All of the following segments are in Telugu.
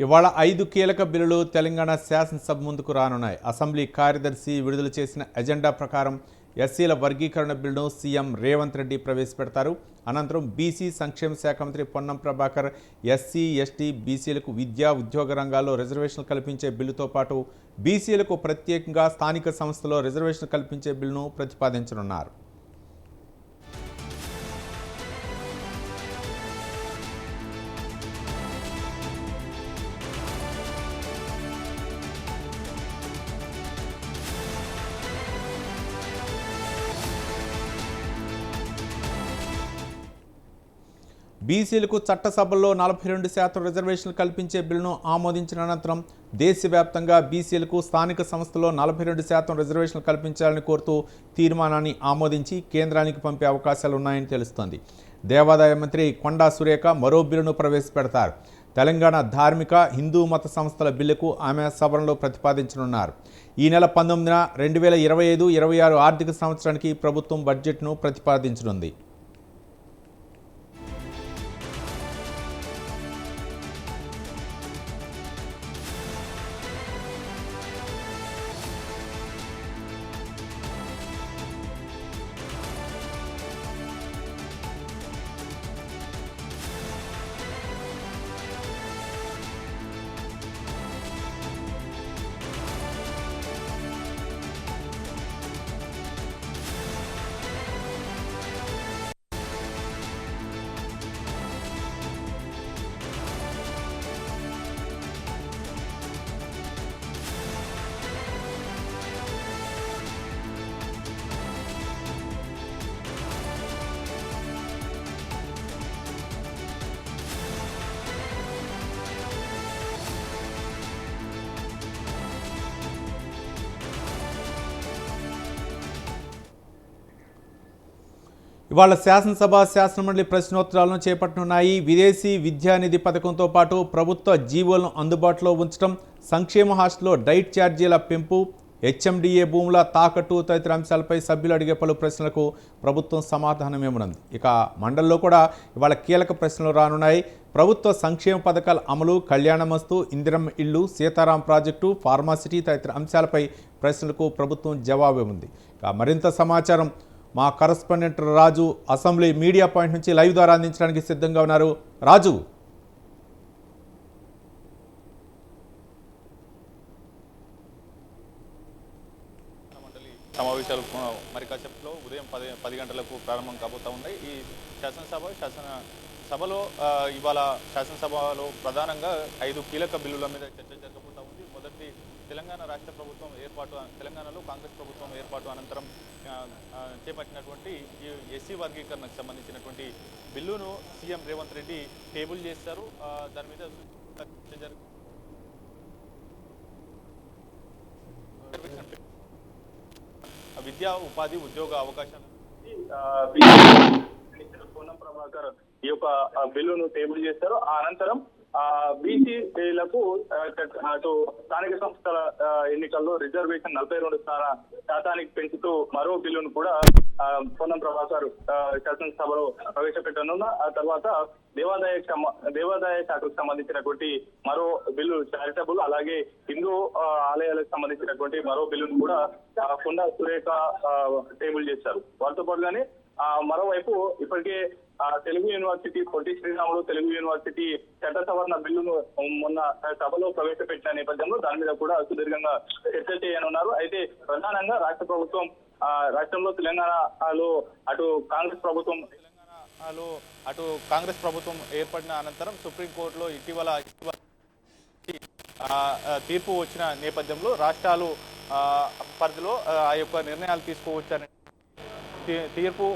ఇవాళ 5 కీలక బిల్లులు తెలంగాణ శాసనసభ ముందుకు రానున్నాయి. అసెంబ్లీ కార్యదర్శి విడుదల చేసిన ఎజెండా ప్రకారం ఎస్సీల వర్గీకరణ బిల్లును సీఎం రేవంత్ రెడ్డి ప్రవేశపెడతారు. అనంతరం బీసీ సంక్షేమ శాఖ మంత్రి పొన్నం ప్రభాకర్ ఎస్సీ, ఎస్టీ, బీసీలకు విద్యా, ఉద్యోగ రంగాల్లో రిజర్వేషన్లు కల్పించే బిల్లుతో పాటు బీసీలకు ప్రత్యేకంగా స్థానిక సంస్థలో రిజర్వేషన్లు కల్పించే బిల్లును ప్రతిపాదించనున్నారు. బీసీలకు చట్టసభల్లో 42% రిజర్వేషన్లు కల్పించే బిల్లును ఆమోదించిన అనంతరం దేశవ్యాప్తంగా బీసీలకు స్థానిక సంస్థలో 42% రిజర్వేషన్లు కల్పించాలని కోరుతూ తీర్మానాన్ని ఆమోదించి కేంద్రానికి పంపే అవకాశాలు ఉన్నాయని తెలుస్తోంది. దేవాదాయ మంత్రి కొండా సురేఖ మరో బిల్లును ప్రవేశపెడతారు. తెలంగాణ ధార్మిక హిందూ మత సంస్థల బిల్లుకు ఆమె సభలో ప్రతిపాదించనున్నారు. ఈ నెల 19న 2025-26 ఆర్థిక సంవత్సరానికి ప్రభుత్వం బడ్జెట్ను ప్రతిపాదించనుంది. ఇవాళ శాసనసభ, శాసనమండలి ప్రశ్నోత్తరాలను చేపట్టనున్నాయి. విదేశీ విద్యానిధి పథకంతో పాటు ప్రభుత్వ జీవోలను అందుబాటులో ఉంచడం, సంక్షేమ హాస్టల్లో డైట్ ఛార్జీల పెంపు, హెచ్ఎండిఏ భూముల తాకట్టు తదితర అంశాలపై సభ్యులు అడిగే పలు ప్రశ్నలకు ప్రభుత్వం సమాధానం ఇవ్వనుంది. ఇక మండలిలో కూడా ఇవాళ కీలక ప్రశ్నలు రానున్నాయి. ప్రభుత్వ సంక్షేమ పథకాల అమలు, కళ్యాణమస్తు, ఇందిరమ్మ ఇల్లు, సీతారాం ప్రాజెక్టు, ఫార్మాసిటీ తదితర అంశాలపై ప్రశ్నలకు ప్రభుత్వం జవాబు ఇవ్వనుంది. ఇక మరింత సమాచారం మా కరస్పాండెంట్ రాజు అసెంబ్లీ మీడియా పాయింట్ నుంచి లైవ్ ద్వారా అందించడానికి సిద్ధంగా ఉన్నారు. రాజు, మండలి సమావేశాలు మరి కాసేపులో ఉదయం 10 గంటలకు ప్రారంభం కాబోతా ఉన్నాయి. ఈ శాసనసభలో ఇవాళ శాసనసభలో ప్రధానంగా 5 కీలక బిల్లుల మీద చర్చ జరగబోతా ఉంది. మొదటి తెలంగాణ రాష్ట్ర ప్రభుత్వం ఏర్పాటు, తెలంగాణలో కాంగ్రెస్ ప్రభుత్వం ఏర్పాటు అనంతరం చేపట్టినటువంటి ఈ ఎస్సీ వర్గీకరణకు సంబంధించినటువంటి బిల్లును సీఎం రేవంత్ రెడ్డి టేబుల్ చేస్తారు. దాని మీద విద్యా, ఉపాధి, ఉద్యోగ అవకాశాలు పొన్నం ప్రభాకర్ ఈ యొక్క బిల్లును టేబుల్ చేస్తారు. ఆ అనంతరం బీసీలకు అటు స్థానిక సంస్థల ఎన్నికల్లో రిజర్వేషన్ 42% పెంచుతూ మరో బిల్లును కూడా పొన్నం ప్రభాకర్ శాసనసభలో ప్రవేశపెట్టనున్న. ఆ తర్వాత దేవాదాయ శాఖకు సంబంధించినటువంటి మరో బిల్లు చారిటబుల్, అలాగే హిందూ ఆలయాలకు సంబంధించినటువంటి మరో బిల్లును కూడా కొండా సురేఖ టేబుల్ చేశారు. వారితో పాటుగానే మరోవైపు ఇప్పటికే తెలుగు యూనివర్సిటీ, పొట్టి శ్రీరాములు తెలుగు యూనివర్సిటీ చట్ట సవరణ బిల్లును మొన్న సభలో ప్రవేశపెట్టిన నేపథ్యంలో దాని మీద కూడా సుదీర్ఘంగా చర్చ చేయనున్నారు. అయితే ప్రధానంగా రాష్ట్రంలో తెలంగాణలో అటు కాంగ్రెస్ ప్రభుత్వం ఏర్పడిన అనంతరం సుప్రీంకోర్టులో ఇటీవల తీర్పు వచ్చిన నేపథ్యంలో రాష్ట్రాలు పరిధిలో ఆ యొక్క నిర్ణయాలు తీసుకోవచ్చని తీర్పు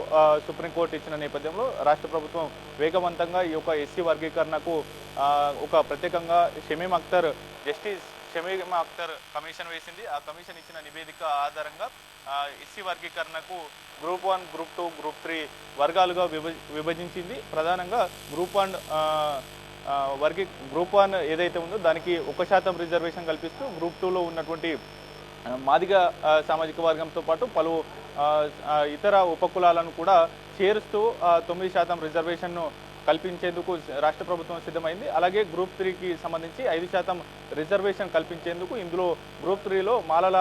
సుప్రీంకోర్టు ఇచ్చిన నేపథ్యంలో రాష్ట్ర ప్రభుత్వం వేగవంతంగా ఈ యొక్క ఎస్సీ వర్గీకరణకు ఒక ప్రత్యేకంగా జస్టిస్ షమీమ్ అఖ్తర్ కమిషన్ వేసింది. ఆ కమిషన్ ఇచ్చిన నివేదిక ఆధారంగా ఎస్సీ వర్గీకరణకు గ్రూప్ 1, గ్రూప్ 2, గ్రూప్ 3 వర్గాలుగా విభజించింది. ప్రధానంగా గ్రూప్ 1 ఏదైతే ఉందో దానికి 1% రిజర్వేషన్ కల్పిస్తూ, గ్రూప్ 2లో ఉన్నటువంటి మాదిగ సామాజిక వర్గంతో పాటు పలు ఇతర ఉపకులాలను కూడా చేరుస్తూ 9% రిజర్వేషన్ను కల్పించేందుకు రాష్ట్ర ప్రభుత్వం సిద్ధమైంది. అలాగే గ్రూప్ 3కి సంబంధించి 5% రిజర్వేషన్ కల్పించేందుకు ఇందులో గ్రూప్ 3లో మాలల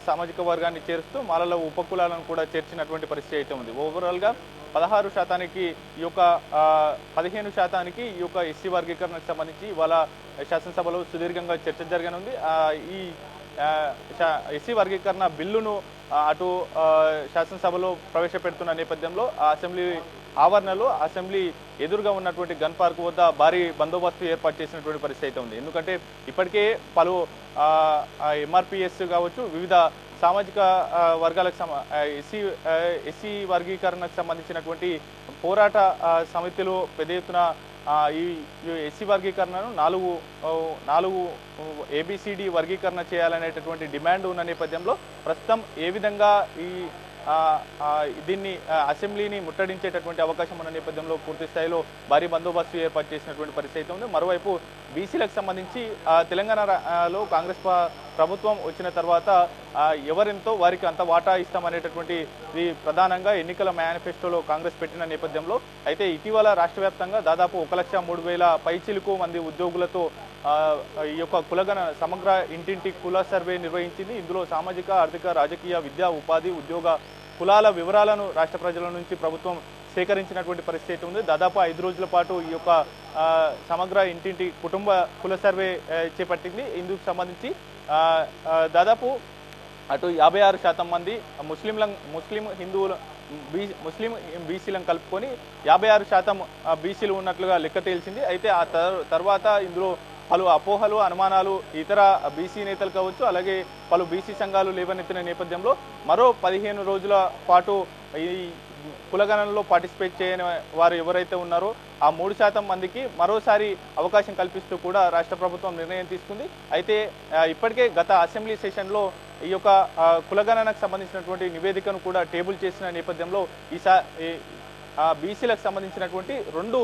సామాజిక వర్గాన్ని చేరుస్తూ మాలల ఉపకులాలను కూడా చేర్చినటువంటి పరిస్థితి అయితే ఉంది. ఓవరాల్గా 16% ఈ యొక్క 15% ఈ యొక్క ఎస్సీ వర్గీకరణకు సంబంధించి ఇవాళ శాసనసభలో సుదీర్ఘంగా చర్చ జరగనుంది. ఈ ఎస్సీ వర్గీకరణ బిల్లును అటు శాసనసభలో ప్రవేశపెడుతున్న నేపథ్యంలో ఆ అసెంబ్లీ ఆవరణలో అసెంబ్లీ ఎదురుగా ఉన్నటువంటి గన్ పార్క్ వద్ద భారీ బందోబస్తు ఏర్పాటు చేసినటువంటి పరిస్థితి అయితే ఉంది. ఎందుకంటే ఇప్పటికే పలు ఎంఆర్పిఎస్ కావచ్చు, వివిధ సామాజిక వర్గాలకు ఎస్సీ వర్గీకరణకు సంబంధించినటువంటి పోరాట సమితిలో పెద్ద ఎత్తున ఈ ఎస్సీ వర్గీకరణను నాలుగు ఏబిసిడి వర్గీకరణ చేయాలనేటటువంటి డిమాండ్ ఉన్న నేపథ్యంలో ప్రస్తుతం ఏ విధంగా దీన్ని అసెంబ్లీని ముట్టడించేటటువంటి అవకాశం ఉన్న నేపథ్యంలో పూర్తి స్థాయిలో భారీ బందోబస్తు ఏర్పాటు చేసినటువంటి పరిస్థితి ఉంది. మరోవైపు బీసీలకు సంబంధించి తెలంగాణలో కాంగ్రెస్ ప్రభుత్వం వచ్చిన తర్వాత ఎవరెంతో వారికి అంత వాటా ఇస్తామనేటటువంటి ప్రధానంగా ఎన్నికల మేనిఫెస్టోలో కాంగ్రెస్ పెట్టిన నేపథ్యంలో అయితే ఇటీవల రాష్ట్ర వ్యాప్తంగా దాదాపు 1,03,000 పైచిలుకు మంది ఉద్యోగులతో ఈ యొక్క కులగణ సమగ్ర ఇంటింటి కుల సర్వే నిర్వహించింది. ఇందులో సామాజిక, ఆర్థిక, రాజకీయ, విద్యా, ఉపాధి, ఉద్యోగ కులాల వివరాలను రాష్ట్ర ప్రజల నుంచి ప్రభుత్వం సేకరించినటువంటి పరిస్థితి ఉంది. దాదాపు 5 రోజుల పాటు ఈ యొక్క సమగ్ర ఇంటింటి కుటుంబ కుల సర్వే చేపట్టింది. ఇందుకు సంబంధించి దాదాపు అటు 56% మంది ముస్లిం హిందువులు ముస్లిం బీసీలను కలుపుకొని 56% బీసీలు ఉన్నట్లుగా లెక్క తేల్చింది. అయితే ఆ తర్వాత ఇందులో పలు అపోహలు, అనుమానాలు ఇతర బీసీ నేతలు కావచ్చు, అలాగే పలు బీసీ సంఘాలు లేవనెత్తిన నేపథ్యంలో మరో 15 రోజుల పాటు ఈ కులగణనలో పార్టిసిపేట్ చేయని వారు ఎవరైతే ఉన్నారో ఆ 3% మందికి మరోసారి అవకాశం కల్పిస్తూ కూడా రాష్ట్ర ప్రభుత్వం నిర్ణయం తీసుకుంది. అయితే ఇప్పటికే గత అసెంబ్లీ సెషన్లో ఈ యొక్క కులగణనకు సంబంధించినటువంటి నివేదికను కూడా టేబుల్ చేసిన నేపథ్యంలో బీసీలకు సంబంధించినటువంటి 2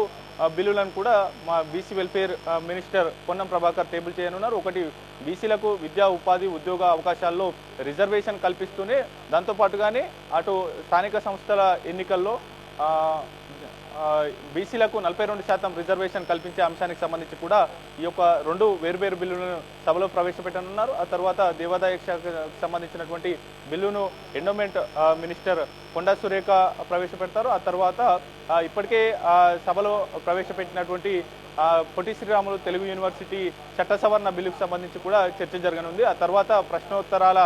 బిల్లులను కూడా మా BC welfare minister Ponnam Prabhakar table చేయనున్నారు. ఒకటి బీసీలకు విద్యా, ఉపాధి, ఉద్యోగ అవకాశాల్లో రిజర్వేషన్ కల్పిస్తూనే దాంతోపాటుగానే అటు స్థానిక సంస్థల ఎన్నికల్లో బీసీలకు 42% రిజర్వేషన్ కల్పించే అంశానికి సంబంధించి కూడా ఈ యొక్క 2 వేర్వేరు బిల్లులను సభలో ప్రవేశపెట్టనున్నారు. ఆ తర్వాత దేవాదాయ శాఖకు సంబంధించినటువంటి బిల్లును ఎండోమెంట్ మినిస్టర్ కొండా సురేఖ ప్రవేశపెడతారు. ఆ తర్వాత ఇప్పటికే సభలో ప్రవేశపెట్టినటువంటి పొట్టి శ్రీరాములు తెలుగు యూనివర్సిటీ చట్ట సవరణ బిల్లుకు సంబంధించి కూడా చర్చ జరగనుంది. ఆ తర్వాత ప్రశ్నోత్తరాల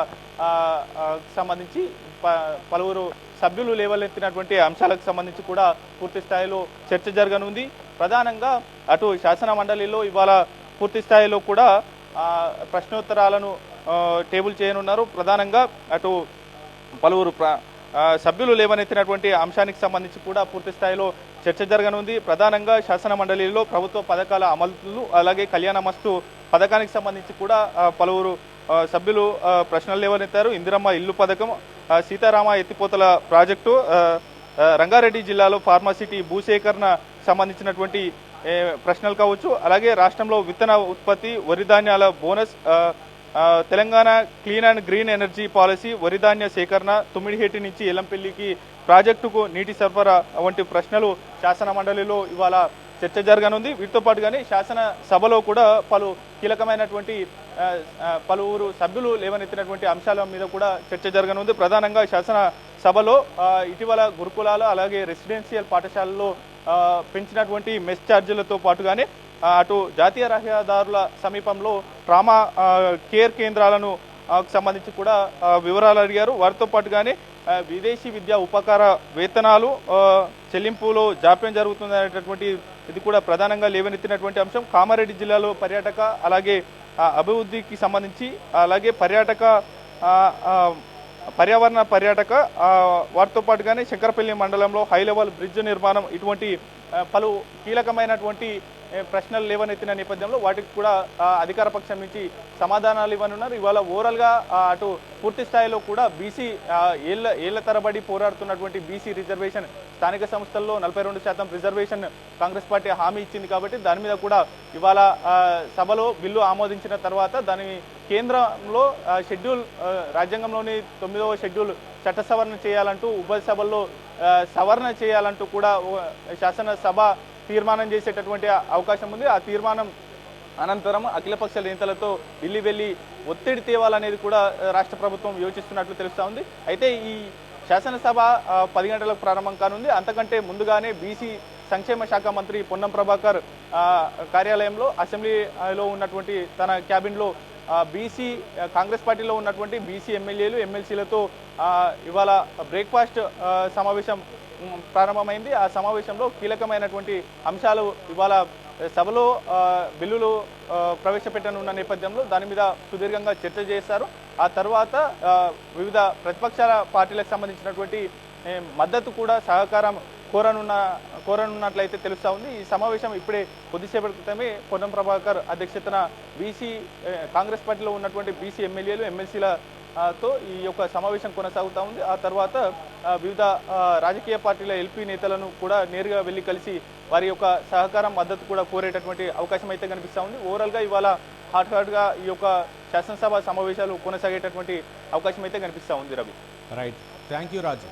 సంబంధించి పలువురు సభ్యులు లేవలెత్తినటువంటి అంశాలకు సంబంధించి కూడా పూర్తి స్థాయిలో చర్చ జరగనుంది. ప్రధానంగా అటు శాసన మండలిలో ఇవాళ పూర్తి స్థాయిలో కూడా ప్రశ్నోత్తరాలను టేబుల్ చేయనున్నారు. ప్రధానంగా అటు పలువురు సభ్యులు లేవనెత్తినటువంటి అంశానికి సంబంధించి కూడా పూర్తి స్థాయిలో చర్చ జరగనుంది. ప్రధానంగా శాసన మండలిలో ప్రభుత్వ పథకాల అమలు, అలాగే కళ్యాణమస్తు పథకానికి సంబంధించి కూడా పలువురు సభ్యులు ప్రశ్నలు లేవనెత్తారు. ఇందిరమ్మ ఇల్లు పథకం, సీతారామ ఎత్తిపోతల ప్రాజెక్టు, రంగారెడ్డి జిల్లాలో ఫార్మాసిటీ భూసేకరణ సంబంధించినటువంటి ప్రశ్నలు కావచ్చు, అలాగే రాష్ట్రంలో విత్తన ఉత్పత్తి, వరి ధాన్యాల bonus, Telangana clean and green energy policy, వరిధాన్య సేకరణ, తుమ్మిడిహేటి నుంచి ఎల్లంపల్లికి ప్రాజెక్టుకు నీటి సరఫరా వంటి ప్రశ్నలు శాసన మండలిలో ఇవాళ చర్చ జరగనుంది. వీటితో పాటుగానే శాసన సభలో కూడా పలు కీలకమైనటువంటి పలువురు సభ్యులు లేవనెత్తినటువంటి అంశాల మీద కూడా చర్చ జరగనుంది. ప్రధానంగా శాసన సభలో ఇటీవల గురుకులాలు, అలాగే రెసిడెన్షియల్ పాఠశాలలో పెంచినటువంటి మెస్ ఛార్జీలతో పాటుగానే అటు జాతీయ రహదారుల సమీపంలో ట్రామా కేర్ కేంద్రాలను సంబంధించి కూడా వివరాలు అడిగారు. వారితో పాటుగానే విదేశీ విద్యా ఉపకార వేతనాలు చెల్లింపులో జాప్యం జరుగుతుందనేటటువంటి ఇది కూడా ప్రధానంగా లేవనెత్తినటువంటి అంశం. కామారెడ్డి జిల్లాలో పర్యాటక, అలాగే అభివృద్ధికి సంబంధించి, అలాగే పర్యావరణ పర్యాటక, వాటితో పాటుగానే శంకరపల్లి మండలంలో హై లెవెల్ బ్రిడ్జ్ నిర్మాణం, ఇటువంటి పలు కీలకమైనటువంటి ప్రశ్నలు లేవనెత్తిన నేపథ్యంలో వాటికి కూడా అధికార పక్షం నుంచి సమాధానాలు ఇవ్వనున్నారు. ఇవాళ ఓవరాల్గా అటు పూర్తి స్థాయిలో కూడా బీసీ ఏళ్ల తరబడి పోరాడుతున్నటువంటి బీసీ రిజర్వేషన్, స్థానిక సంస్థల్లో 42% రిజర్వేషన్ కాంగ్రెస్ పార్టీ హామీ ఇచ్చింది కాబట్టి దాని మీద కూడా ఇవాళ సభలో బిల్లు ఆమోదించిన తర్వాత దాని కేంద్రంలో షెడ్యూల్, రాజ్యాంగంలోని 9వ షెడ్యూల్ చట్ట సవరణ చేయాలంటూ, ఉభయ సభల్లో సవరణ చేయాలంటూ కూడా శాసనసభ తీర్మానం చేసేటటువంటి అవకాశం ఉంది. ఆ తీర్మానం అనంతరం అఖిలపక్ష నేతలతో ఢిల్లీ వెళ్ళి ఒత్తిడి తేవాలనేది కూడా రాష్ట్ర ప్రభుత్వం యోచిస్తున్నట్లు తెలుస్తూ ఉంది. అయితే ఈ శాసనసభ 10 గంటలకు ప్రారంభం కానుంది. అంతకంటే ముందుగానే బీసీ సంక్షేమ శాఖ మంత్రి పొన్నం ప్రభాకర్ కార్యాలయంలో అసెంబ్లీలో ఉన్నటువంటి తన క్యాబిన్లో బీసీ కాంగ్రెస్ పార్టీలో ఉన్నటువంటి బీసీ ఎమ్మెల్యేలు ఎమ్మెల్సీలతో ఇవాళ బ్రేక్ఫాస్ట్ సమావేశం ప్రారంభమైంది. ఆ సమావేశంలో కీలకమైనటువంటి అంశాలు ఇవాళ సభలో బిల్లులు ప్రవేశపెట్టనున్న నేపథ్యంలో దాని మీద సుదీర్ఘంగా చర్చ చేస్తారు. ఆ తర్వాత వివిధ ప్రతిపక్షాల పార్టీలకు సంబంధించినటువంటి మద్దతు కూడా సహకారం కోరనున్నట్లయితే తెలుస్తూ ఉంది. ఈ సమావేశం ఇప్పుడే కొద్దిసేపటి క్రితమే పొన్నం ప్రభాకర్ అధ్యక్షతన బీసీ కాంగ్రెస్ పార్టీలో ఉన్నటువంటి బీసీ ఎమ్మెల్యేలు ఎమ్మెల్సీలతో ఈ యొక్క సమావేశం కొనసాగుతూ ఉంది. ఆ తర్వాత వివిధ రాజకీయ పార్టీల ఎల్పీ నేతలను కూడా నేరుగా వెళ్ళి కలిసి వారి యొక్క సహకారం మద్దతు కూడా కోరేటటువంటి అవకాశం అయితే కనిపిస్తూ ఉంది. ఓవరాల్గా ఇవాళ హాట్గా ఈ యొక్క శాసనసభ సమావేశాలు కొనసాగేటటువంటి అవకాశం అయితే కనిపిస్తూ ఉంది. Ravi, right, thank you Raju.